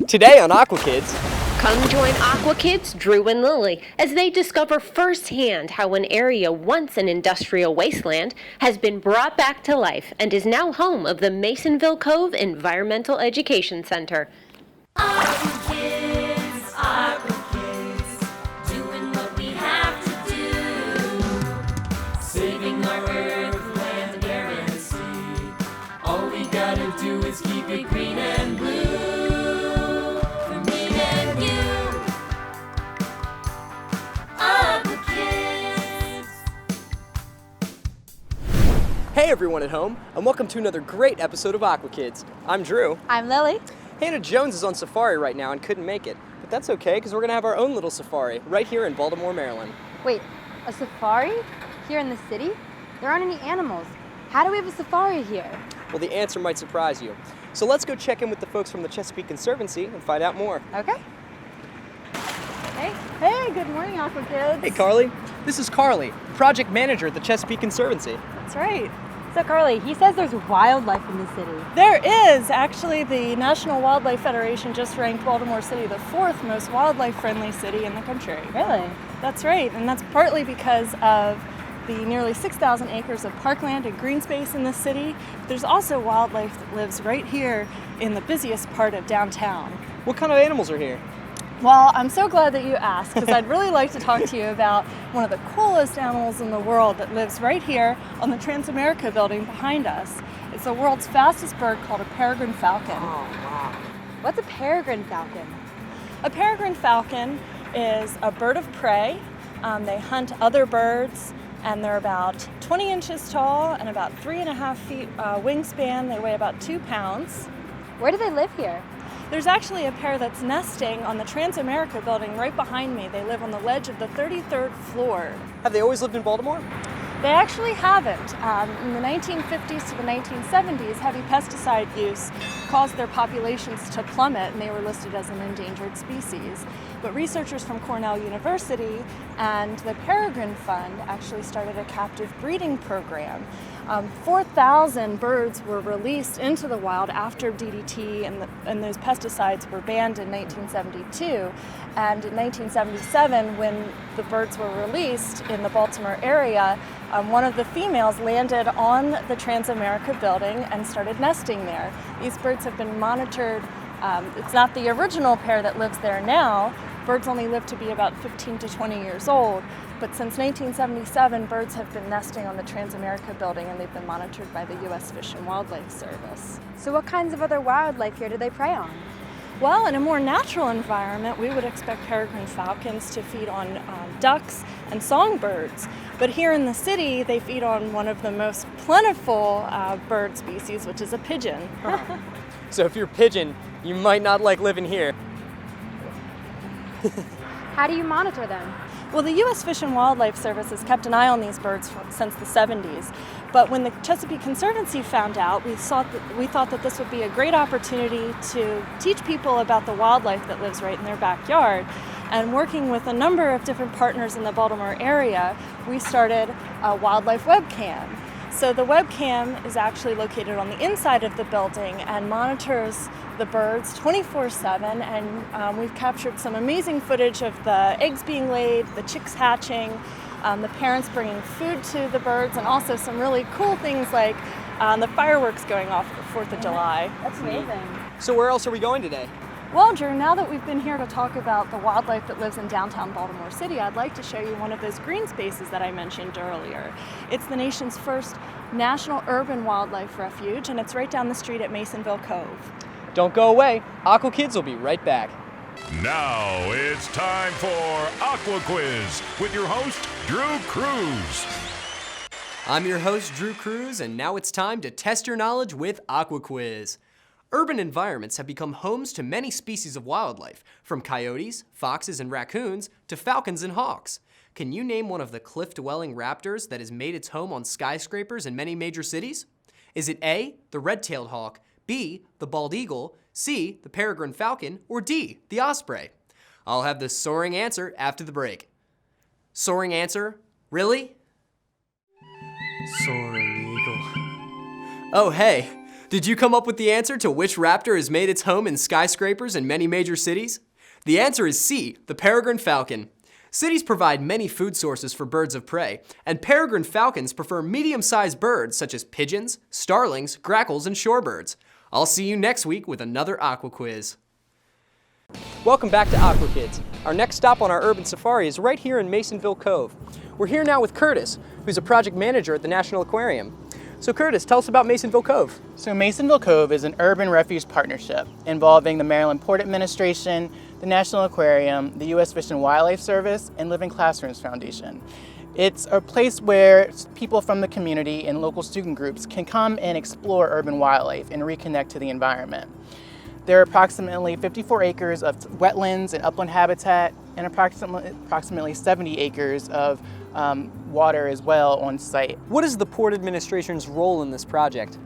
Today on Aqua Kids. Come join Aqua Kids, Drew and Lily, as they discover firsthand how an area once an industrial wasteland has been brought back to life and is now home of the Masonville Cove Environmental Education Center. Aqua Kids, doing what we have to do, saving our earth, land, air, and sea. All we gotta do is keep it green and blue, for me and you. Aqua Kids. Hey everyone at home, and welcome to another great episode of Aqua Kids. I'm Drew. I'm Lily. Hannah Jones is on safari right now and couldn't make it, but that's okay because we're going to have our own little safari right here in Baltimore, Maryland. Wait, a safari? Here in the city? There aren't any animals. How do we have a safari here? Well, the answer might surprise you. So let's go check in with the folks from the Chesapeake Conservancy and find out more. Okay. Hey, good morning, Aqua Kids. Hey Carly, this is Carly, project manager at the Chesapeake Conservancy. That's right. So Carly, he says there's wildlife in the city. There is. Actually, the National Wildlife Federation just ranked Baltimore City the 4th most wildlife-friendly city in the country. Really? That's right, and that's partly because of the nearly 6,000 acres of parkland and green space in the city. There's also wildlife that lives right here in the busiest part of downtown. What kind of animals are here? Well, I'm so glad that you asked, because I'd really like to talk to you about one of the coolest animals in the world that lives right here on the Transamerica building behind us. It's the world's fastest bird called a peregrine falcon. Oh, wow. What's a peregrine falcon? A peregrine falcon is a bird of prey. They hunt other birds, and they're about 20 inches tall and about 3.5 feet wingspan. They weigh about 2 pounds. Where do they live here? There's actually a pair that's nesting on the Transamerica building right behind me. They live on the ledge of the 33rd floor. Have they always lived in Baltimore? They actually haven't. In the 1950s to the 1970s, heavy pesticide use caused their populations to plummet, and they were listed as an endangered species. But researchers from Cornell University and the Peregrine Fund actually started a captive breeding program. 4,000 birds were released into the wild after DDT and those pesticides were banned in 1972. And in 1977, when the birds were released in the Baltimore area, one of the females landed on the Transamerica building and started nesting there. These birds have been monitored. It's not the original pair that lives there now. Birds only live to be about 15 to 20 years old. But since 1977, birds have been nesting on the Transamerica building, and they've been monitored by the U.S. Fish and Wildlife Service. So what kinds of other wildlife here do they prey on? Well, in a more natural environment, we would expect peregrine falcons to feed on ducks and songbirds. But here in the city, they feed on one of the most plentiful bird species, which is a pigeon. So if you're a pigeon, you might not like living here. How do you monitor them? Well, the U.S. Fish and Wildlife Service has kept an eye on these birds since the 70s. But when the Chesapeake Conservancy found out, we thought that this would be a great opportunity to teach people about the wildlife that lives right in their backyard. And working with a number of different partners in the Baltimore area, we started a wildlife webcam. So the webcam is actually located on the inside of the building and monitors the birds 24/7, and we've captured some amazing footage of the eggs being laid, the chicks hatching, the parents bringing food to the birds, and also some really cool things like the fireworks going off at the 4th of July. That's amazing. So where else are we going today? Well, Drew, now that we've been here to talk about the wildlife that lives in downtown Baltimore City, I'd like to show you one of those green spaces that I mentioned earlier. It's the nation's first national urban wildlife refuge, and it's right down the street at Masonville Cove. Don't go away. Aqua Kids will be right back. Now it's time for Aqua Quiz with your host, Drew Cruz. I'm your host, Drew Cruz, and now it's time to test your knowledge with Aqua Quiz. Urban environments have become homes to many species of wildlife, from coyotes, foxes, and raccoons to falcons and hawks. Can you name one of the cliff-dwelling raptors that has made its home on skyscrapers in many major cities? Is it A, the red-tailed hawk, B, the bald eagle, C, the peregrine falcon, or D, the osprey? I'll have the soaring answer after the break. Soaring answer? Really? Soaring eagle. Oh, hey. Did you come up with the answer to which raptor has made its home in skyscrapers in many major cities? The answer is C, the peregrine falcon. Cities provide many food sources for birds of prey, and peregrine falcons prefer medium-sized birds such as pigeons, starlings, grackles, and shorebirds. I'll see you next week with another Aqua Quiz. Welcome back to Aqua Kids. Our next stop on our urban safari is right here in Masonville Cove. We're here now with Curtis, who's a project manager at the National Aquarium. So Curtis, tell us about Masonville Cove. So Masonville Cove is an urban refuge partnership involving the Maryland Port Administration, the National Aquarium, the U.S. Fish and Wildlife Service, and Living Classrooms Foundation. It's a place where people from the community and local student groups can come and explore urban wildlife and reconnect to the environment. There are approximately 54 acres of wetlands and upland habitat and approximately 70 acres of water as well on site. What is the Port Administration's role in this project?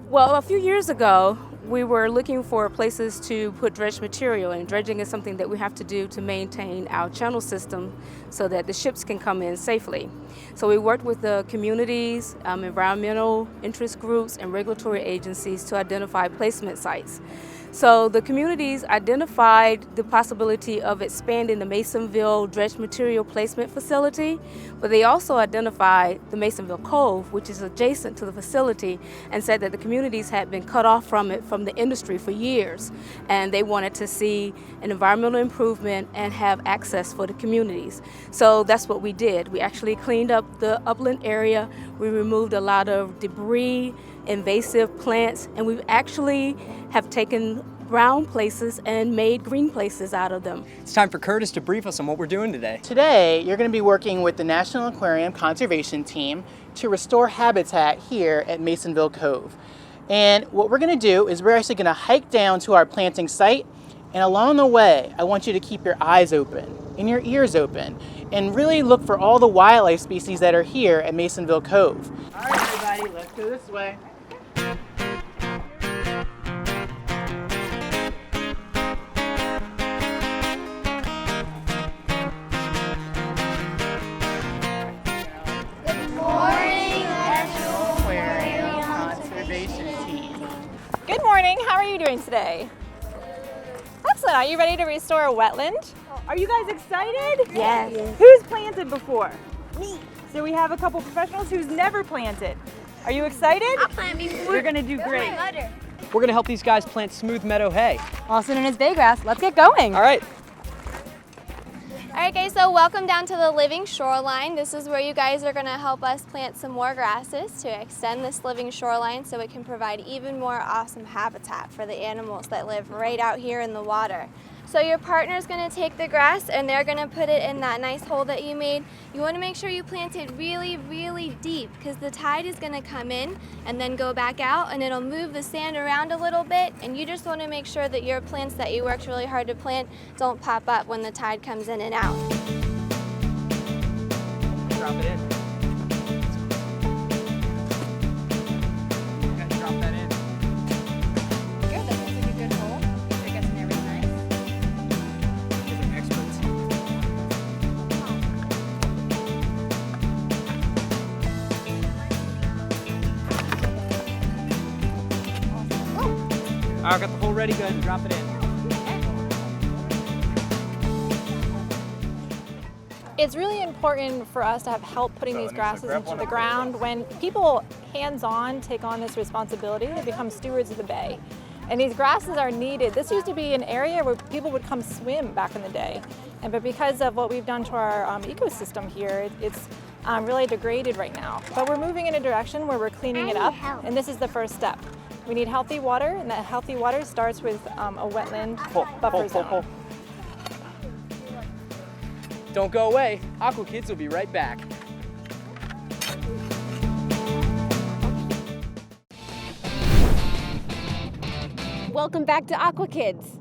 Well, a few years ago, we were looking for places to put dredged material, and dredging is something that we have to do to maintain our channel system so that the ships can come in safely. So we worked with the communities, environmental interest groups, and regulatory agencies to identify placement sites. So the communities identified the possibility of expanding the Masonville dredged material placement facility, but they also identified the Masonville Cove, which is adjacent to the facility, and said that the communities had been cut off from it from the industry for years, and they wanted to see an environmental improvement and have access for the communities. So that's what we did. We actually cleaned up the upland area, we removed a lot of debris, invasive plants, and we actually have taken brown places and made green places out of them. It's time for Curtis to brief us on what we're doing today. Today, you're going to be working with the National Aquarium Conservation Team to restore habitat here at Masonville Cove. And what we're going to do is we're actually going to hike down to our planting site, and along the way, I want you to keep your eyes open and your ears open and really look for all the wildlife species that are here at Masonville Cove. All right, everybody, let's go this way. Good morning, how are you doing today? Excellent, are you ready to restore a wetland? Are you guys excited? Yes. Who's planted before? Me. So we have a couple professionals who's never planted. Are you excited? I'll plant before. You're gonna do great. We're gonna help these guys plant smooth meadow hay. Also known as baygrass. Let's get going. All right. All right guys, so welcome down to the living shoreline. This is where you guys are gonna help us plant some more grasses to extend this living shoreline so it can provide even more awesome habitat for the animals that live right out here in the water. So your partner's gonna take the grass and they're gonna put it in that nice hole that you made. You wanna make sure you plant it really, really deep because the tide is gonna come in and then go back out and it'll move the sand around a little bit, and you just wanna make sure that your plants that you worked really hard to plant don't pop up when the tide comes in and out. Drop it in. Drop that in. Good, that looks like a good hole. It gets in there really nice. They're experts. I got the hole ready, go ahead and drop it in. It's really important for us to have help putting these grasses into the ground. When people hands-on take on this responsibility, they become stewards of the bay. And these grasses are needed. This used to be an area where people would come swim back in the day. But because of what we've done to our ecosystem here, it's really degraded right now. But we're moving in a direction where we're cleaning it up, and this is the first step. We need healthy water, and that healthy water starts with a wetland buffer zone. Don't go away. Aqua Kids will be right back. Welcome back to Aqua Kids.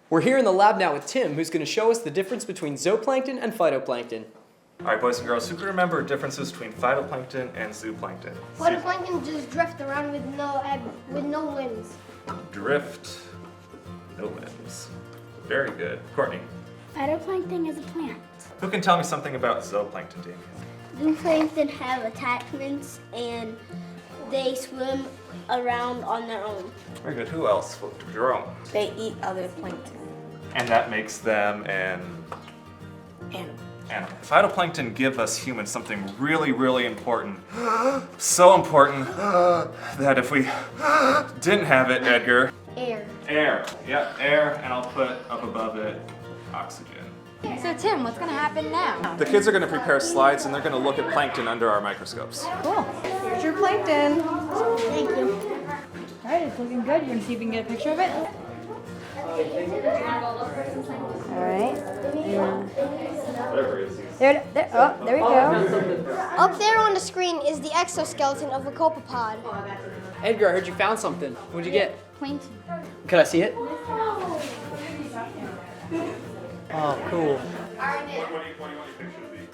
We're here in the lab now with Tim, who's going to show us the difference between zooplankton and phytoplankton. All right, boys and girls, who can remember differences between phytoplankton and zooplankton? Phytoplankton just drift around with no limbs. Drift, no limbs. Very good. Courtney, Phytoplankton is a plant. who can tell me something about zooplankton, Damien? Zooplankton have attachments and They swim around on their own. Very good. Who else? Jerome. They eat other plankton. And that makes them an Animal. animal. Phytoplankton give us humans something really, really important. So important that if we didn't have it, Edgar. Air. Air. Yep, air, and I'll put up above it oxygen. So Tim, what's gonna happen now? The kids are going to prepare slides and they're going to look at plankton under our microscopes. Cool. Here's your plankton. Thank you. All right, it's looking good. You're gonna see if we can get a picture of it. All right. There we go. Up there on the screen is the exoskeleton of a copepod. Edgar, I heard you found something. What'd you get? Plankton. Could I see it? Oh, cool. What do you want your picture to be?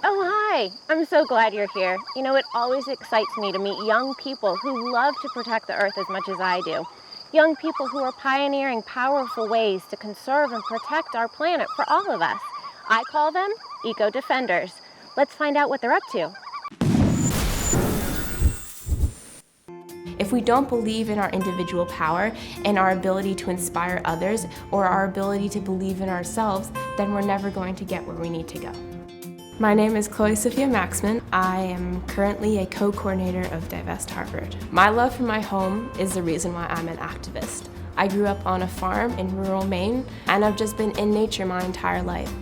Oh, hi. I'm so glad you're here. You know, it always excites me to meet young people who love to protect the earth as much as I do. Young people who are pioneering powerful ways to conserve and protect our planet for all of us. I call them eco-defenders. Let's find out what they're up to. If we don't believe in our individual power and our ability to inspire others or our ability to believe in ourselves, then we're never going to get where we need to go. My name is Chloe Sophia Maxman. I am currently a co-coordinator of Divest Harvard. My love for my home is the reason why I'm an activist. I grew up on a farm in rural Maine, and I've just been in nature my entire life.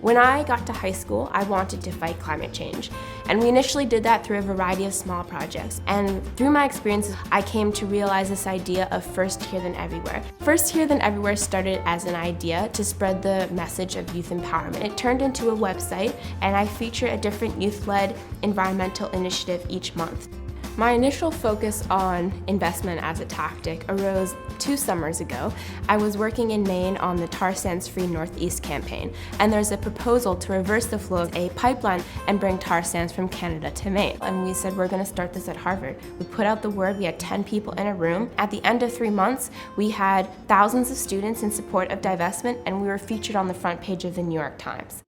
When I got to high school, I wanted to fight climate change, and we initially did that through a variety of small projects. And through my experiences, I came to realize this idea of First Here Then Everywhere. First Here Then Everywhere started as an idea to spread the message of youth empowerment. It turned into a website, and I feature a different youth-led environmental initiative each month. My initial focus on investment as a tactic arose 2 summers ago. I was working in Maine on the Tar Sands Free Northeast campaign, and there's a proposal to reverse the flow of a pipeline and bring tar sands from Canada to Maine. And we said, we're gonna start this at Harvard. We put out the word, we had 10 people in a room. At the end of 3 months, we had thousands of students in support of divestment, and we were featured on the front page of the New York Times.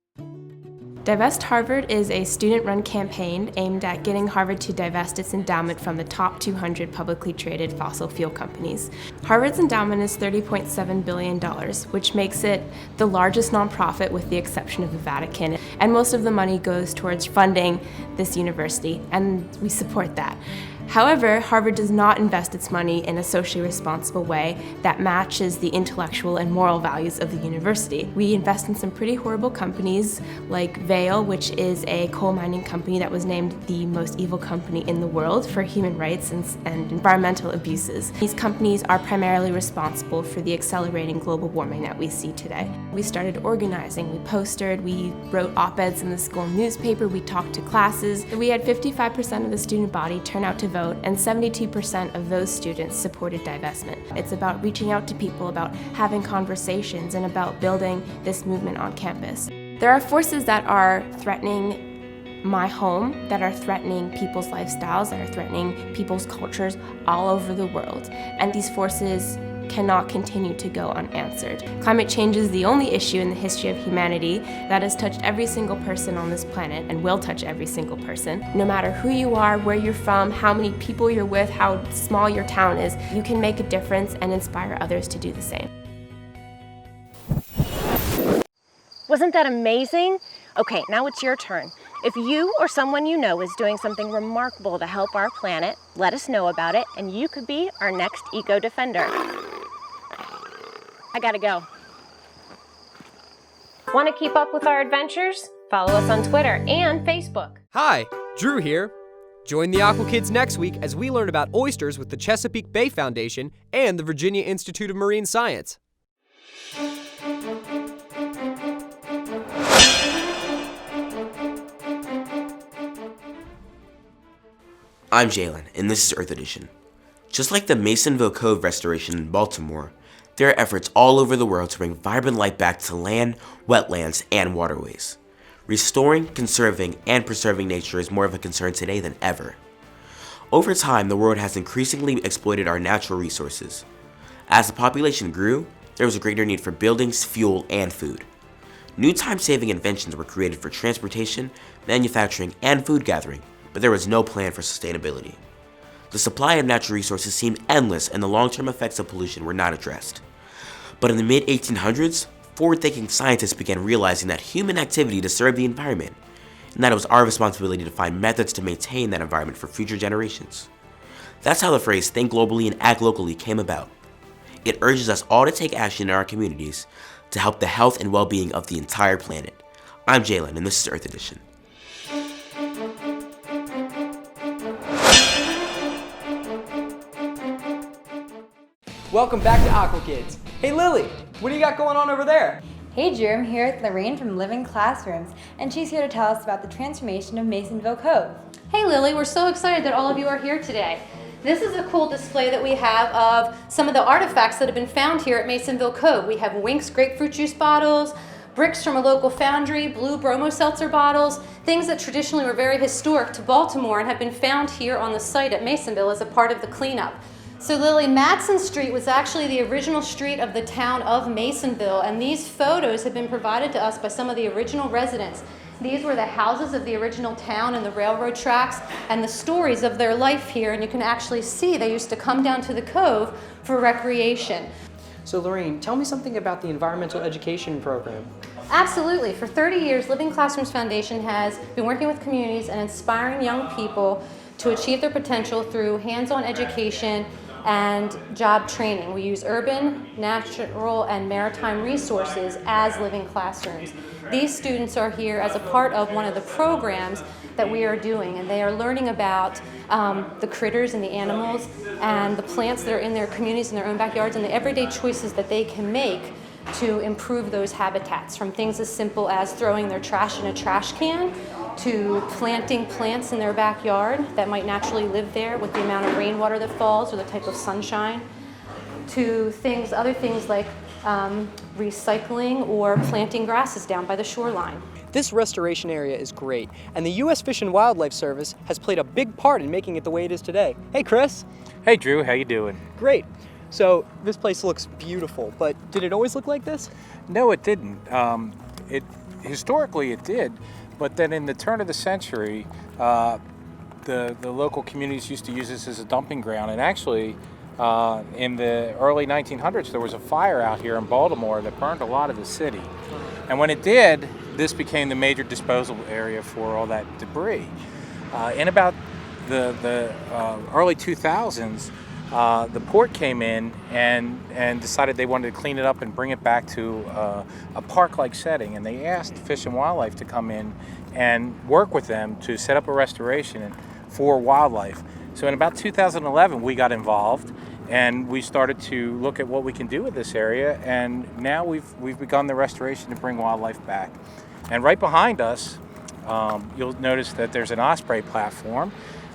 Divest Harvard is a student-run campaign aimed at getting Harvard to divest its endowment from the top 200 publicly traded fossil fuel companies. Harvard's endowment is $30.7 billion, which makes it the largest nonprofit with the exception of the Vatican, and most of the money goes towards funding this university, and we support that. However, Harvard does not invest its money in a socially responsible way that matches the intellectual and moral values of the university. We invest in some pretty horrible companies like Vale, which is a coal mining company that was named the most evil company in the world for human rights and environmental abuses. These companies are primarily responsible for the accelerating global warming that we see today. We started organizing, we postered, we wrote op-eds in the school newspaper, we talked to classes. We had 55% of the student body turn out to vote, and 72% of those students supported divestment. It's about reaching out to people, about having conversations, and about building this movement on campus. There are forces that are threatening my home, that are threatening people's lifestyles, that are threatening people's cultures all over the world, and these forces cannot continue to go unanswered. Climate change is the only issue in the history of humanity that has touched every single person on this planet and will touch every single person. No matter who you are, where you're from, how many people you're with, how small your town is, you can make a difference and inspire others to do the same. Wasn't that amazing? Okay, now it's your turn. If you or someone you know is doing something remarkable to help our planet, let us know about it, and you could be our next eco-defender. I gotta go. Want to keep up with our adventures? Follow us on Twitter and Facebook. Hi, Drew here. Join the Aqua Kids next week as we learn about oysters with the Chesapeake Bay Foundation and the Virginia Institute of Marine Science. I'm Jalen, and this is Earth Edition. Just like the Masonville Cove restoration in Baltimore, there are efforts all over the world to bring vibrant life back to land, wetlands, and waterways. Restoring, conserving, and preserving nature is more of a concern today than ever. Over time, the world has increasingly exploited our natural resources. As the population grew, there was a greater need for buildings, fuel, and food. New time-saving inventions were created for transportation, manufacturing, and food gathering, but there was no plan for sustainability. The supply of natural resources seemed endless and the long-term effects of pollution were not addressed. But in the mid-1800s, forward-thinking scientists began realizing that human activity disturbed the environment, and that it was our responsibility to find methods to maintain that environment for future generations. That's how the phrase "think globally and act locally" came about. It urges us all to take action in our communities to help the health and well-being of the entire planet. I'm Jalen, and this is Earth Edition. Welcome back to Aqua Kids. Hey Lily, what do you got going on over there? Hey Drew, I'm here with Lorraine from Living Classrooms, and she's here to tell us about the transformation of Masonville Cove. Hey Lily, we're so excited that all of you are here today. This is a cool display that we have of some of the artifacts that have been found here at Masonville Cove. We have Winks grapefruit juice bottles, bricks from a local foundry, blue bromo seltzer bottles, things that traditionally were very historic to Baltimore and have been found here on the site at Masonville as a part of the cleanup. So Lily, Madison Street was actually the original street of the town of Masonville, and these photos have been provided to us by some of the original residents. These were the houses of the original town and the railroad tracks and the stories of their life here, and you can actually see they used to come down to the cove for recreation. So Lorraine, tell me something about the environmental education program. Absolutely. For 30 years, Living Classrooms Foundation has been working with communities and inspiring young people to achieve their potential through hands-on education and job training. We use urban, natural, and maritime resources as living classrooms. These students are here as a part of one of the programs that we are doing, and they are learning about the critters and the animals and the plants that are in their communities, in their own backyards, and the everyday choices that they can make to improve those habitats, from things as simple as throwing their trash in a trash can to planting plants in their backyard that might naturally live there with the amount of rainwater that falls or the type of sunshine, to other things like recycling or planting grasses down by the shoreline. This restoration area is great, and the U.S. Fish and Wildlife Service has played a big part in making it the way it is today. Hey Chris. Hey Drew, how you doing? Great. So this place looks beautiful, but did it always look like this? No, it didn't. Historically it did, but then in the turn of the century, the local communities used to use this as a dumping ground, and actually in the early 1900s there was a fire out here in Baltimore that burned a lot of the city. And when it did, this became the major disposal area for all that debris. In about the early 2000s, the port came in and decided they wanted to clean it up and bring it back to a park-like setting, and they asked Fish and Wildlife to come in and work with them to set up a restoration for wildlife. So in about 2011 we got involved and we started to look at what we can do with this area, and now we've begun the restoration to bring wildlife back. And right behind us you'll notice that there's an osprey platform,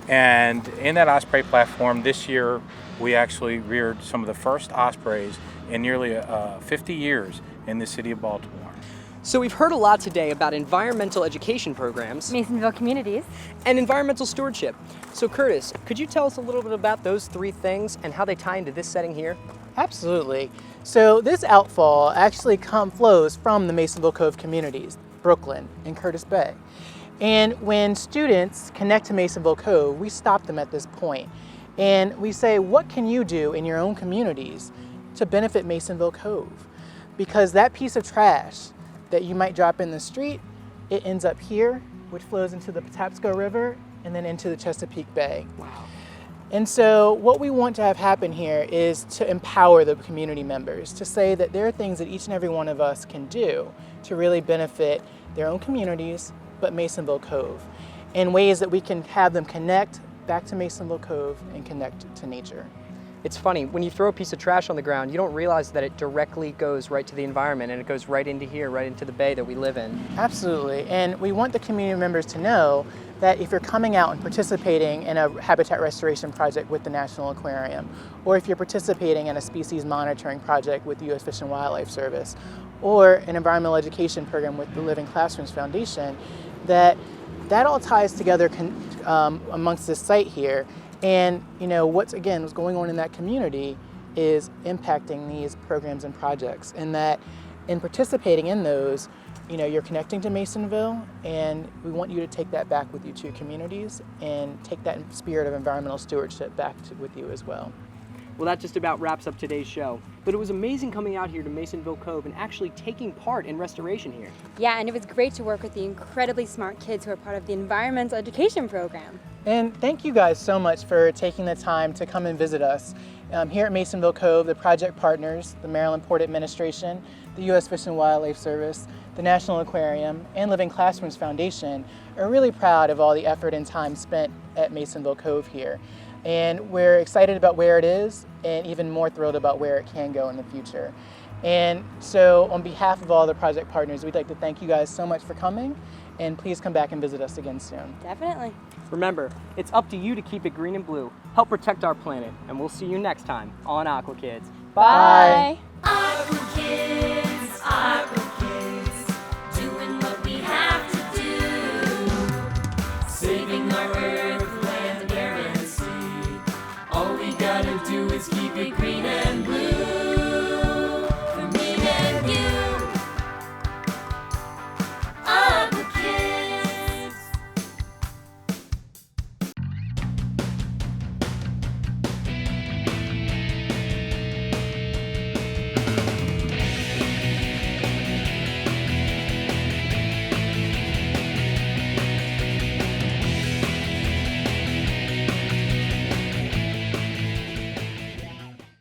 and in that osprey platform this year we actually reared some of the first ospreys in nearly 50 years in the city of Baltimore. So we've heard a lot today about environmental education programs, Masonville communities, and environmental stewardship. So Curtis, could you tell us a little bit about those three things and how they tie into this setting here? Absolutely. So this outfall actually flows from the Masonville Cove communities, Brooklyn and Curtis Bay. And when students connect to Masonville Cove, we stop them at this point. And we say, what can you do in your own communities to benefit Masonville Cove? Because that piece of trash that you might drop in the street, it ends up here, which flows into the Patapsco River and then into the Chesapeake Bay. Wow. And so what we want to have happen here is to empower the community members, to say that there are things that each and every one of us can do to really benefit their own communities, but Masonville Cove, in ways that we can have them connect back to Masonville Cove and connect to nature. It's funny, when you throw a piece of trash on the ground, you don't realize that it directly goes right to the environment, and it goes right into here, right into the bay that we live in. Absolutely, and we want the community members to know that if you're coming out and participating in a habitat restoration project with the National Aquarium, or if you're participating in a species monitoring project with the U.S. Fish and Wildlife Service, or an environmental education program with the Living Classrooms Foundation, that all ties together amongst this site here. And what's going on in that community is impacting these programs and projects, and that in participating in those, you're connecting to Masonville, and we want you to take that back with you to your communities and take that spirit of environmental stewardship back with you as well. Well, that just about wraps up today's show. But it was amazing coming out here to Masonville Cove and actually taking part in restoration here. Yeah, and it was great to work with the incredibly smart kids who are part of the environmental education program. And thank you guys so much for taking the time to come and visit us. Here at Masonville Cove, the project partners, the Maryland Port Administration, the U.S. Fish and Wildlife Service, the National Aquarium, and Living Classrooms Foundation are really proud of all the effort and time spent at Masonville Cove here. And we're excited about where it is and even more thrilled about where it can go in the future. And so on behalf of all the project partners, we'd like to thank you guys so much for coming, and please come back and visit us again soon. Definitely. Remember, it's up to you to keep it green and blue. Help protect our planet, and we'll see you next time on Aqua Kids. Bye. Aqua Kids, doing what we have to do. Saving our earth, land, air, and sea. All we gotta do is keep it green and blue.